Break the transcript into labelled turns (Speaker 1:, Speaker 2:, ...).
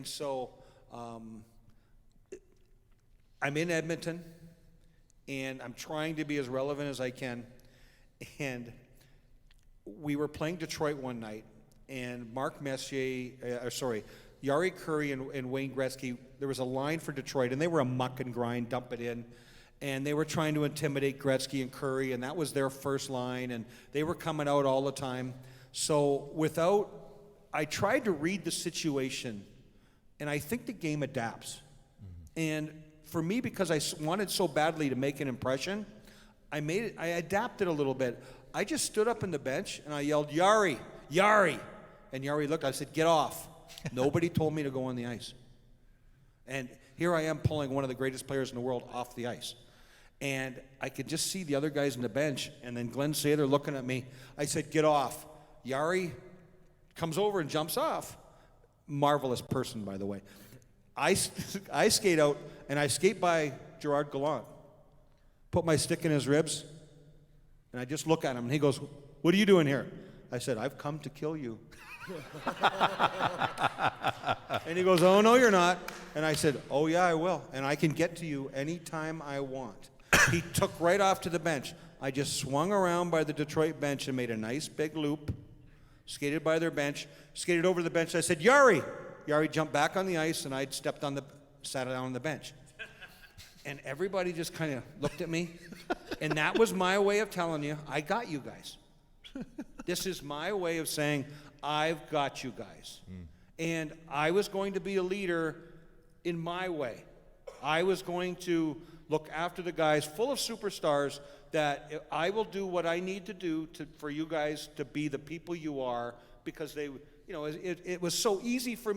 Speaker 1: So I'm in Edmonton, and I'm trying to be as relevant as I can. And we were playing Detroit one night, and Jari Kurri and Wayne Gretzky, there was a line for Detroit, and they were a muck and grind, dump it in. And they were trying to intimidate Gretzky and Kurri, and that was their first line, and they were coming out all the time. So I tried to read the situation, and I think the game adapts. Mm-hmm. And for me, because I wanted so badly to make an impression, I adapted a little bit. I just stood up in the bench, and I yelled, "Jari, Jari!" And Jari looked, I said, "Get off." Nobody told me to go on the ice. And here I am pulling one of the greatest players in the world off the ice. And I could just see the other guys on the bench, and then Glenn Sather looking at me. I said, "Get off." Jari comes over and jumps off. Marvelous person, by the way. I skate out, and I skate by Gerard Gallant, put my stick in his ribs, and I just look at him, and he goes, "What are you doing here?" I said, "I've come to kill you." And he goes, "Oh, no, you're not." And I said, "Oh, yeah, I will. And I can get to you anytime I want." He took right off to the bench. I just swung around by the Detroit bench and made a nice big loop, skated by their bench, skated over to the bench. I said, "Jari." Jari jumped back on the ice, and I sat down on the bench. And everybody just kind of looked at me. And that was my way of telling you, I got you guys. This is my way of saying, I've got you guys. And I was going to be a leader in my way. I was going to look after the guys full of superstars, that I will do what I need to do for you guys to be the people you are, because it was so easy for me.